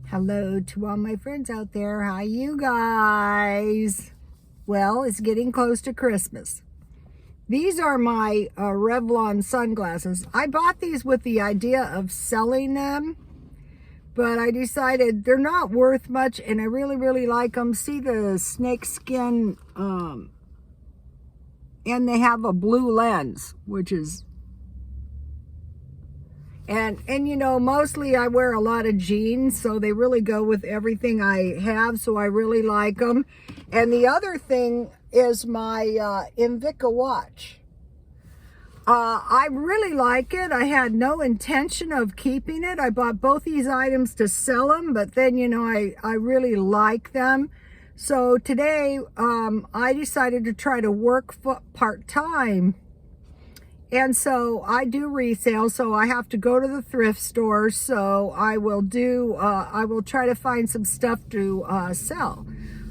Hello to all my friends out there. Hi, you guys. Well, it's getting close to Christmas. These are my Revlon sunglasses. I bought these with the idea of selling them, but I decided they're not worth much, and I really like them. See the snake skin, and they have a blue lens, which is And you know, mostly I wear a lot of jeans, so they really go with everything I have, so I really like them. And the other thing is my Invicta watch. I really like it. I had no intention of keeping it. I bought both these items to sell them, but then, you know, I really like them. So today, I decided to try to work part-time. And so I do resale, so I have to go to the thrift store. So I will try to find some stuff to sell.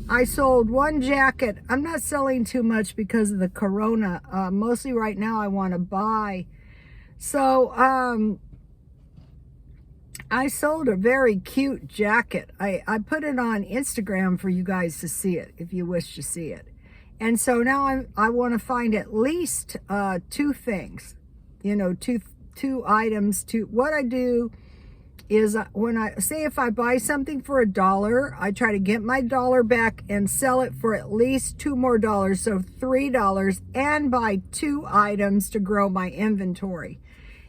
I sold one jacket. I'm not selling too much because of the corona. Mostly right now I want to buy. So I sold a very cute jacket. I put it on Instagram for you guys to see it if you wish to see it. And so now I want to find at least two things, you know, two items. What I do is when if I buy something for $1, I try to get my dollar back and sell it for at least $2 more, so $3, and buy 2 items to grow my inventory.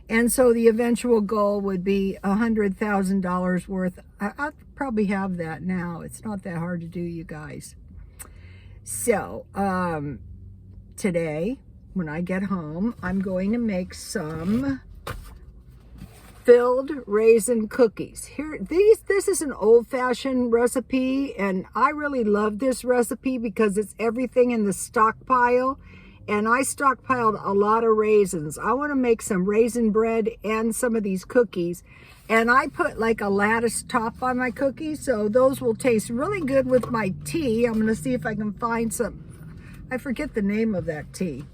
And so the eventual goal would be $100,000 worth. I probably have that now. It's not that hard to do, you guys. So, today, when I get home, I'm going to make some filled raisin cookies. This is an old-fashioned recipe, and I really love this recipe because it's everything in the stockpile, and I stockpiled a lot of raisins. I want to make some raisin bread and some of these cookies. And I put like a lattice top on my cookies, so those will taste really good with my tea. I'm going to see if I can find some. I forget the name of that tea.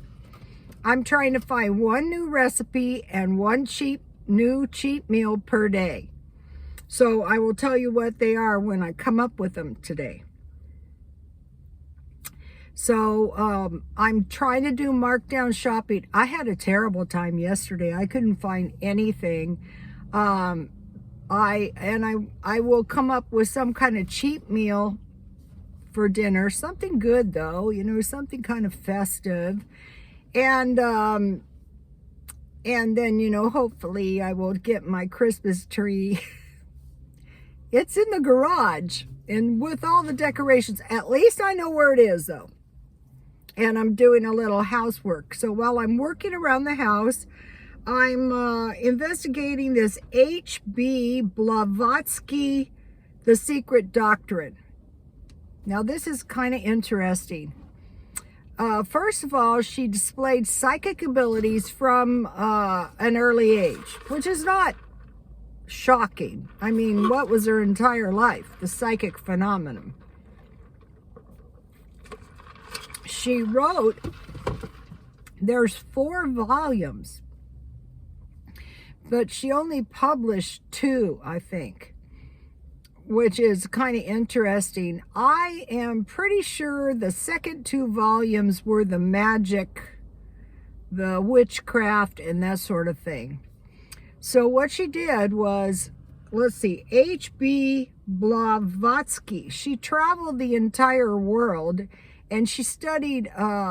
I'm trying to find one new recipe and one new cheap meal per day. So I will tell you what they are when I come up with them today. So I'm trying to do markdown shopping. I had a terrible time yesterday. I couldn't find anything. I will come up with some kind of cheap meal for dinner, something good though, you know, something kind of festive, and then, you know, hopefully I will get my Christmas tree. It's in the garage, and with all the decorations, at least I know where it is though, and I'm doing a little housework. So while I'm working around the house, I'm investigating this H.B. Blavatsky, The Secret Doctrine. Now, this is kind of interesting. First of all, she displayed psychic abilities from an early age, which is not shocking. I mean, what was her entire life? The psychic phenomenon. She wrote, there's 4 volumes. But she only published 2, I think, which is kind of interesting. I am pretty sure the second 2 volumes were the magic, the witchcraft, and that sort of thing. So what she did was, let's see, H.B. Blavatsky. She traveled the entire world, and she studied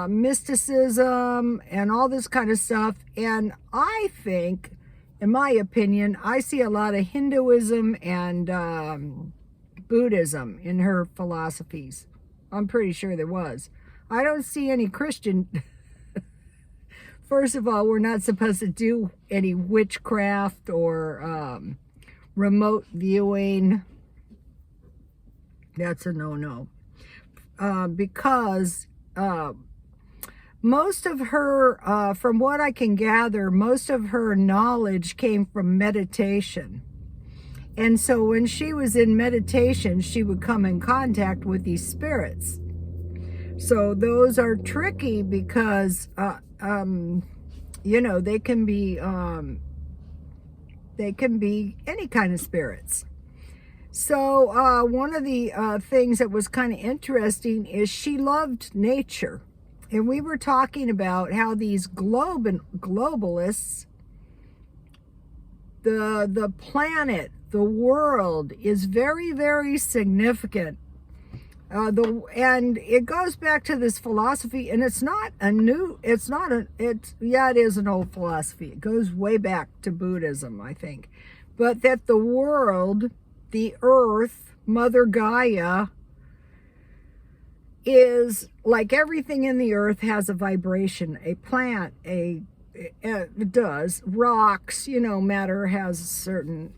mysticism and all this kind of stuff. And I think, in my opinion, I see a lot of Hinduism and Buddhism in her philosophies. I'm pretty sure there was. I don't see any Christian. First of all, we're not supposed to do any witchcraft or remote viewing. That's a no-no. Because most of her, from what I can gather, most of her knowledge came from meditation. And so when she was in meditation, she would come in contact with these spirits. So those are tricky because, you know, they can be any kind of spirits. So one of the things that was kind of interesting is she loved nature. And we were talking about how these globalists, the planet, the world is very, very significant. And it goes back to this philosophy, and it is an old philosophy. It goes way back to Buddhism, I think. But that the world, the earth, Mother Gaia, is like everything in the earth has a vibration. A plant, it does. Rocks, matter has a certain,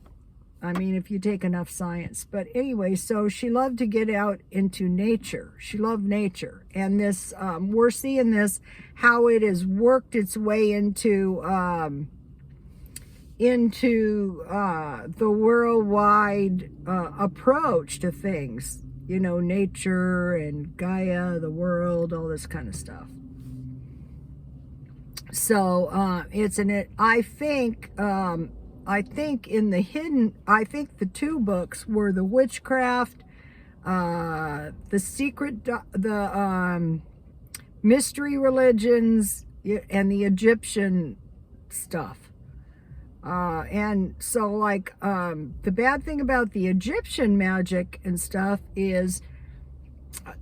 if you take enough science. But anyway, so she loved to get out into nature. She loved nature. And this, we're seeing this, how it has worked its way into the worldwide approach to things. Nature and Gaia, the world, all this kind of stuff. So I think in the hidden, I think the two books were the witchcraft, the secret, the mystery religions, and the Egyptian stuff. And so the bad thing about the Egyptian magic and stuff is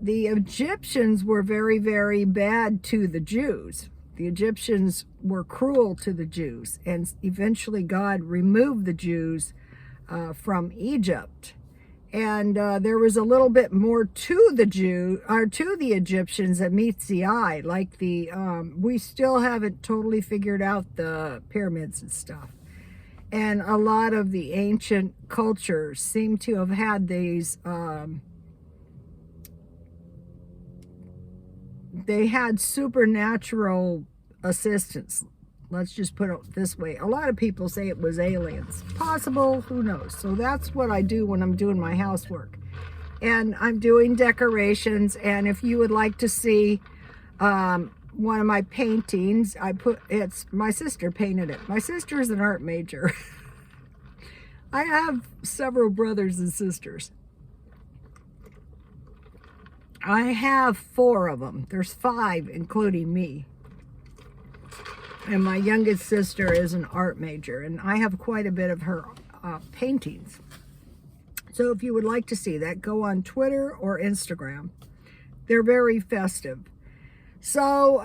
the Egyptians were very, very bad to the Jews. The Egyptians were cruel to the Jews, and eventually God removed the Jews from Egypt. And there was a little bit more to the Egyptians that meets the eye. Like we still haven't totally figured out the pyramids and stuff. And a lot of the ancient cultures seem to have had these, they had supernatural assistance. Let's just put it this way. A lot of people say it was aliens. Possible, who knows? So that's what I do when I'm doing my housework. And I'm doing decorations. And if you would like to see one of my paintings, my sister painted it. My sister is an art major. I have several brothers and sisters. I have 4 of them. There's 5, including me. And my youngest sister is an art major, and I have quite a bit of her paintings. So if you would like to see that, go on Twitter or Instagram. They're very festive. So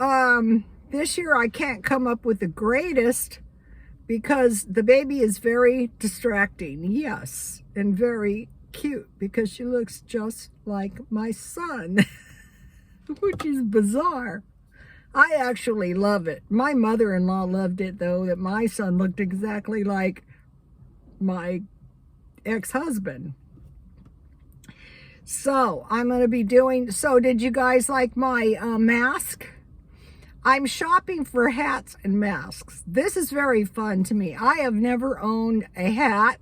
this year I can't come up with the greatest because the baby is very distracting, yes, and very cute because she looks just like my son, which is bizarre. I actually love it. My mother-in-law loved it, though, that my son looked exactly like my ex-husband. So I'm going to be doing, so did you guys like my mask? I'm shopping for hats and masks. This is very fun to me. I have never owned a hat.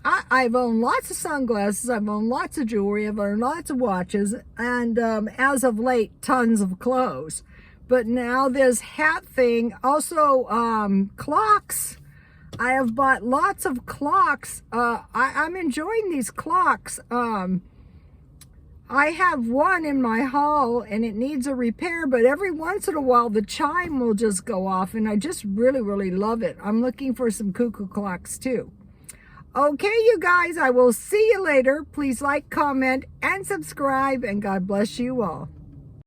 I've owned lots of sunglasses. I've owned lots of jewelry. I've owned lots of watches. And as of late, tons of clothes. But now this hat thing, also clocks. I have bought lots of clocks. I'm enjoying these clocks. I have one in my hall and it needs a repair, but every once in a while the chime will just go off and I just really, really love it. I'm looking for some cuckoo clocks too. Okay, you guys, I will see you later. Please like, comment, and subscribe, and God bless you all.